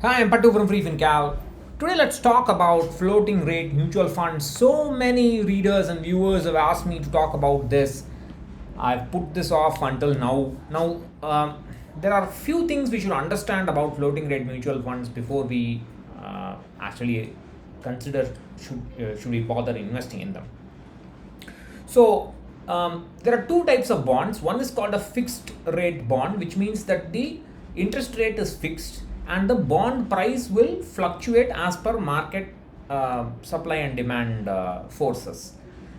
Hi, I'm Patu from Free FinCal. Today, let's talk about floating rate mutual funds. So many readers and viewers have asked me to talk about this. I've put this off until now. There are few things we should understand about floating rate mutual funds before we actually consider should we bother investing in them. So there are two types of bonds. One is called a fixed rate bond, which means that the interest rate is fixed and the bond price will fluctuate as per market supply and demand forces.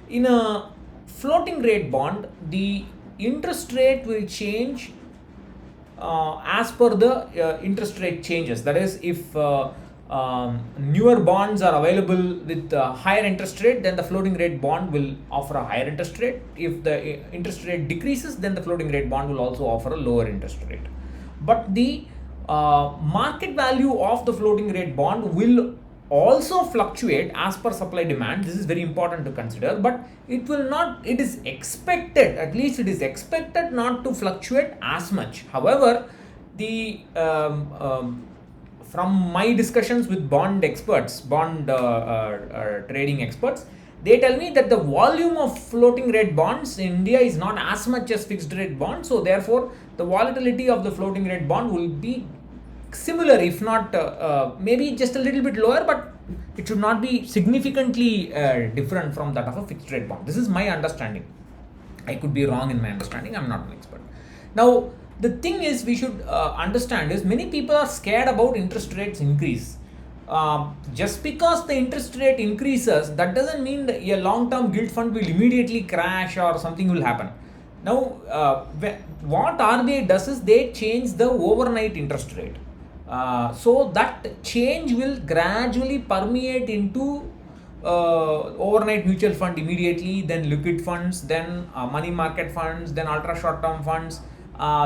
In a floating rate bond, the interest rate will change as per the interest rate changes. That is, if newer bonds are available with higher interest rate, then the floating rate bond will offer a higher interest rate. If the interest rate decreases, then the floating rate bond will also offer a lower interest rate. But the market value of the floating rate bond will also fluctuate as per supply demand. This is very important to consider, but it will not, it is expected, at least it is expected not to fluctuate as much. However, the from my discussions with bond experts, bond trading experts, they tell me that the volume of floating rate bonds in India is not as much as fixed rate bonds. So therefore, the volatility of the floating rate bond will be similar, if not maybe just a little bit lower, but it should not be significantly different from that of a fixed rate bond. This is my understanding. I could be wrong in my understanding. I'm not an expert. Now, the thing is, we should understand is many people are scared about interest rates increase. Just because the interest rate increases, that doesn't mean that a long-term gilt fund will immediately crash or something will happen. Now, what RBI does is they change the overnight interest rate. So that change will gradually permeate into overnight mutual fund immediately, then liquid funds, then money market funds, then ultra short term funds,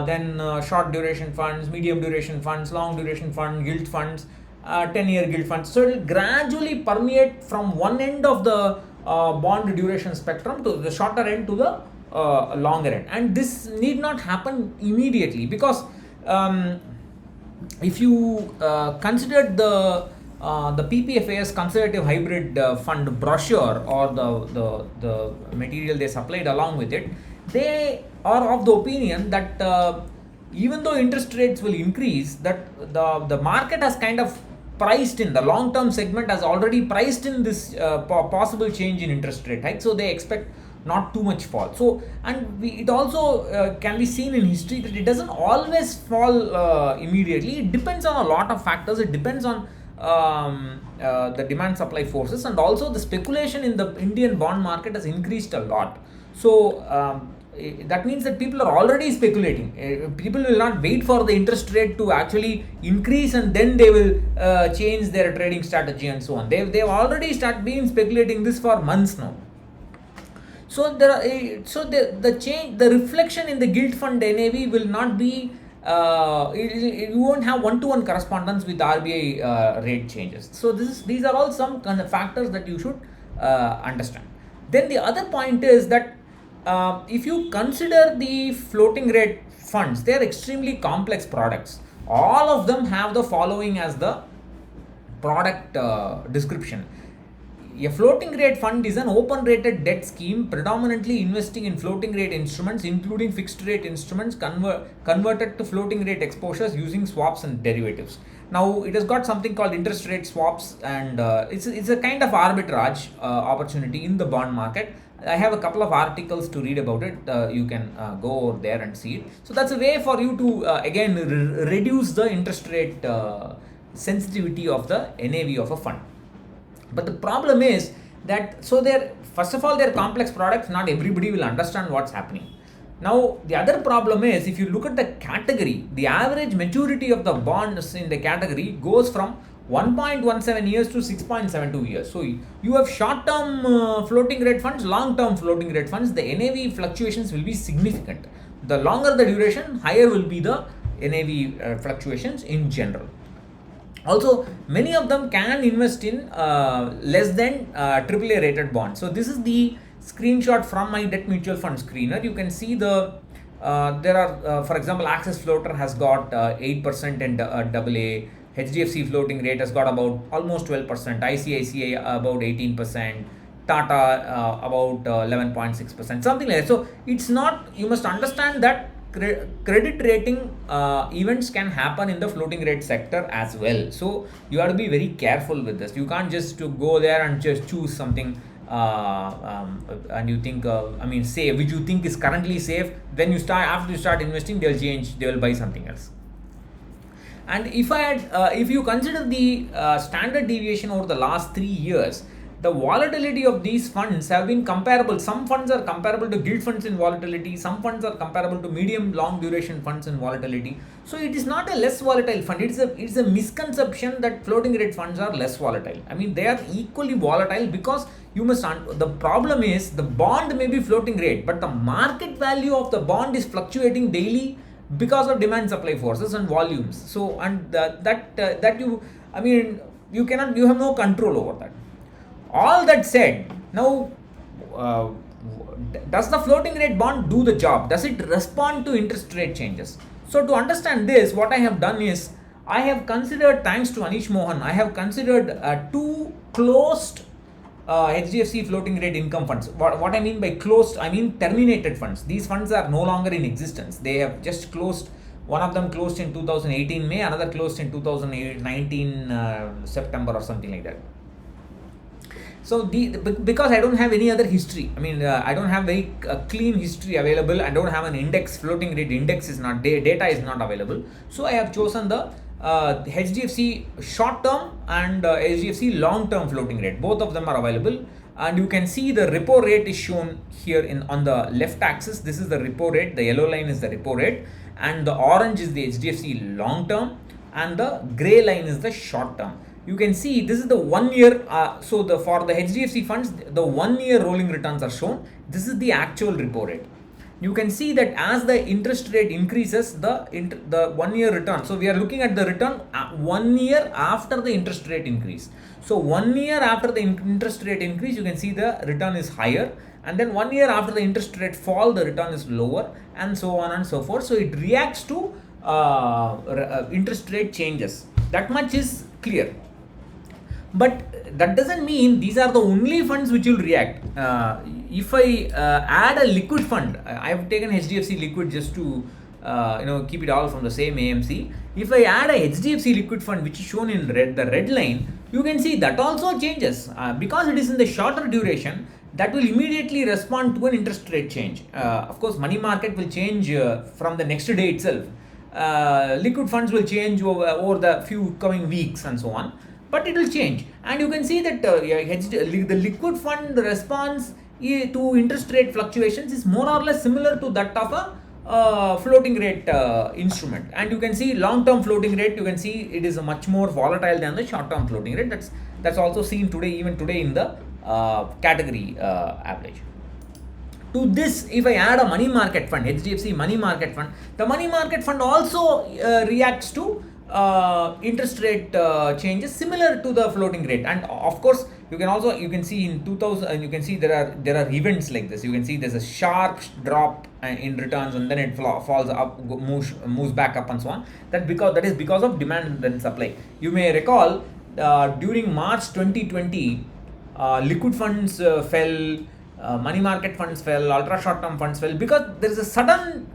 then short duration funds, medium duration funds, long duration funds, gilt funds, 10-year gilt funds. So it will gradually permeate from one end of the bond duration spectrum to the shorter end to the longer end. And this need not happen immediately, because if you considered the PPFAS conservative hybrid fund brochure, or the material they supplied along with it, they are of the opinion that even though interest rates will increase, that the market has kind of priced in, the long term segment has already priced in this possible change in interest rate hike, so they expect not too much fall. So, and it also can be seen in history that it doesn't always fall immediately. It depends on a lot of factors. It depends on the demand supply forces, and also the speculation in the Indian bond market has increased a lot. So that means that people are already speculating. People will not wait for the interest rate to actually increase and then they will change their trading strategy and so on. They've already been speculating this for months now. So the change, the reflection in the gilt fund NAV will not be you won't have one-to-one correspondence with RBI rate changes. So these are all some kind of factors that you should understand. Then the other point is that if you consider the floating rate funds, they are extremely complex products. All of them have the following as the product description. A floating rate fund is an open rated debt scheme predominantly investing in floating rate instruments, including fixed rate instruments converted to floating rate exposures using swaps and derivatives. Now, it has got something called interest rate swaps, and it's a kind of arbitrage opportunity in the bond market. I have a couple of articles to read about it. You can go over there and see it. So that's a way for you to again reduce the interest rate sensitivity of the NAV of a fund. But the problem is that, so they're, first of all, they're complex products. Not everybody will understand what's happening. Now, the other problem is, if you look at the category, the average maturity of the bonds in the category goes from 1.17 years to 6.72 years. So you have short-term floating rate funds, long-term floating rate funds. The NAV fluctuations will be significant. The longer the duration, higher will be the NAV fluctuations in general. Also, many of them can invest in less than AAA rated bonds. So this is the screenshot from my debt mutual fund screener. You can see the there are, for example, Axis Floater has got 8% and AA. HDFC floating rate has got about almost 12%, ICICI about 18%, Tata about 11.6%, something like that. So it's not, you must understand that credit rating events can happen in the floating rate sector as well. So you have to be very careful with this. You can't just to go there and just choose something and you think safe, which you think is currently safe. Then you start, after you start investing, they'll change, they will buy something else. And if you consider the standard deviation over the last 3 years, the volatility of these funds have been comparable. Some funds are comparable to gilt funds in volatility. Some funds are comparable to medium long duration funds in volatility. So it is not a less volatile fund. It's a misconception that floating rate funds are less volatile. I mean, they are equally volatile, because the problem is the bond may be floating rate, but the market value of the bond is fluctuating daily because of demand supply forces and volumes. So, and you have no control over that. All that said, now does the floating rate bond do the job? Does it respond to interest rate changes? So to understand this, what I have done is, I have considered, thanks to Anish Mohan, I have considered 2 closed HDFC floating rate income funds. What I mean by closed, I mean terminated funds. These funds are no longer in existence. They have just closed. One of them closed in 2018 May, another closed in 2019 September or something like that. So because I don't have any other history, I don't have very clean history available. I don't have an index, floating rate index is not, data is not available. So I have chosen the HDFC short term and HDFC long term floating rate. Both of them are available, and you can see the repo rate is shown here on the left axis. This is the repo rate, the yellow line is the repo rate, and the orange is the HDFC long term, and the gray line is the short term. You can see this is the 1 year. For the HDFC funds, the 1 year rolling returns are shown. This is the actual repo rate. You can see that as the interest rate increases, the 1 year return. So we are looking at the return 1 year after the interest rate increase. So 1 year after the interest rate increase, you can see the return is higher, and then 1 year after the interest rate fall, the return is lower, and so on and so forth. So it reacts to interest rate changes. That much is clear. But that doesn't mean these are the only funds which will react. If I add a liquid fund, I have taken HDFC liquid just to keep it all from the same AMC. If I add a HDFC liquid fund, which is shown in red, the red line, you can see that also changes because it is in the shorter duration. That will immediately respond to an interest rate change. Of course, money market will change from the next day itself. Liquid funds will change over the few coming weeks and so on. But it will change, and you can see that the liquid fund response to interest rate fluctuations is more or less similar to that of a floating rate instrument. And you can see long-term floating rate, you can see it is much more volatile than the short-term floating rate. That's also seen even today in the category average. To this, if I add a money market fund, HDFC money market fund, the money market fund also reacts to interest rate changes similar to the floating rate. And of course, you can see in 2000, you can see there are events like this. You can see there's a sharp drop in returns, and then it falls up, moves back up, and so on. That is because of demand and supply. You may recall during March 2020, liquid funds fell. Money market funds fell, ultra short term funds fell, because there is a sudden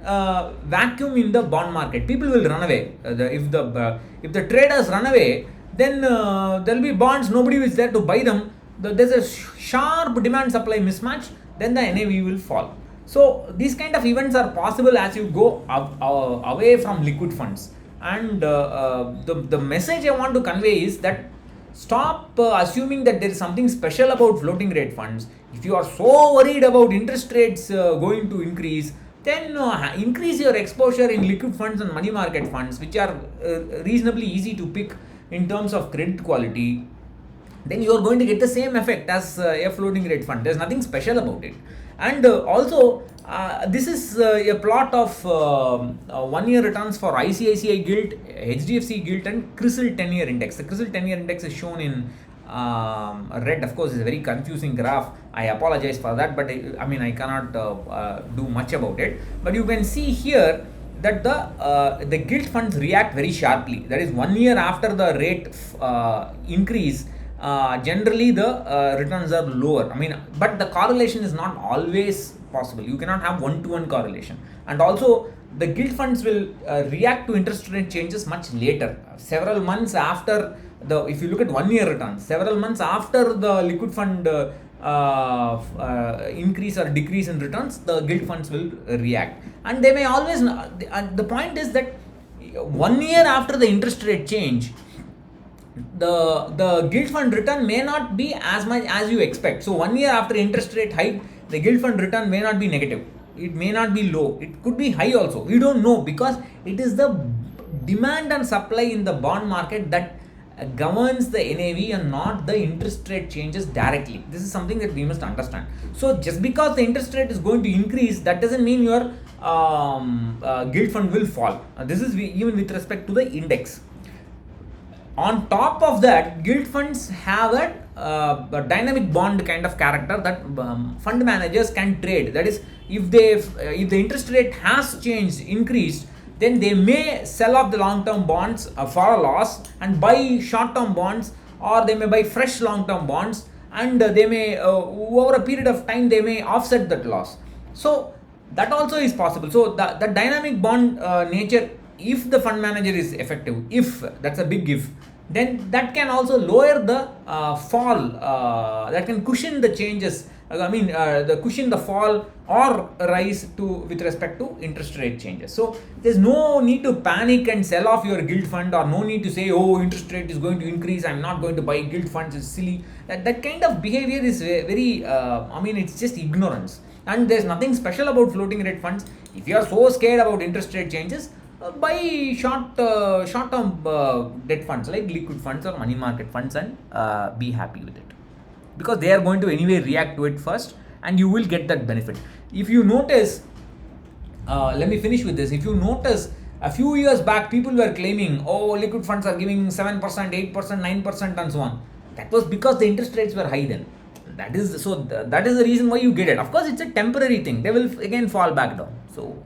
vacuum in the bond market. People will run away. If the traders run away, then there will be bonds, nobody is there to buy them. There's a sharp demand supply mismatch, then the NAV will fall. So these kind of events are possible as you go away from liquid funds. And the message I want to convey is that stop assuming that there is something special about floating rate funds. If you are so worried about interest rates going to increase, then increase your exposure in liquid funds and money market funds, which are reasonably easy to pick in terms of credit quality. Then you are going to get the same effect as a floating rate fund. There's nothing special about it. And also, this is a plot of 1 year returns for ICICI Gilt, HDFC Gilt, and CRISIL 10-year index. The CRISIL 10-year index is shown in red. Of course, it's a very confusing graph. I apologize for that, but I cannot do much about it. But you can see here that the gilt funds react very sharply. That is, 1 year after the rate increase, generally the returns are lower. I mean, but the correlation is not always possible. You cannot have one-to-one correlation. And also, the gilt funds will react to interest rate changes much later, several months after the. If you look at 1 year returns, several months after the liquid fund increase or decrease in returns, the gilt funds will react, and they may always. The point is that 1 year after the interest rate change, the gilt fund return may not be as much as you expect. So 1 year after interest rate hike, the gilt fund return may not be negative. It may not be low. It could be high also. We don't know, because it is the demand and supply in the bond market that governs the NAV and not the interest rate changes directly. This is something that we must understand. So just because the interest rate is going to increase, that doesn't mean your gilt fund will fall. This is even with respect to the index. On top of that, gilt funds have a dynamic bond kind of character that fund managers can trade. That is, if the interest rate has increased, then they may sell off the long-term bonds for a loss and buy short-term bonds, or they may buy fresh long-term bonds, and they may over a period of time they may offset that loss. So that also is possible. So the dynamic bond nature, if the fund manager is effective, if that's a big if, then that can also lower the fall, that can cushion the changes. The cushion the fall or rise with respect to interest rate changes. So there's no need to panic and sell off your gilt fund, or no need to say, oh, interest rate is going to increase, I'm not going to buy gilt funds, it's silly. That kind of behavior is very, it's just ignorance. And there's nothing special about floating rate funds. If you are so scared about interest rate changes, buy short-term debt funds like liquid funds or money market funds, and be happy with it, because they are going to anyway react to it first, and you will get that benefit. If you notice, let me finish with this. If you notice, a few years back, people were claiming, oh, liquid funds are giving 7%, 8%, 9%, and so on. That was because the interest rates were high then. That is the reason why you get it. Of course, it's a temporary thing. They will again fall back down. So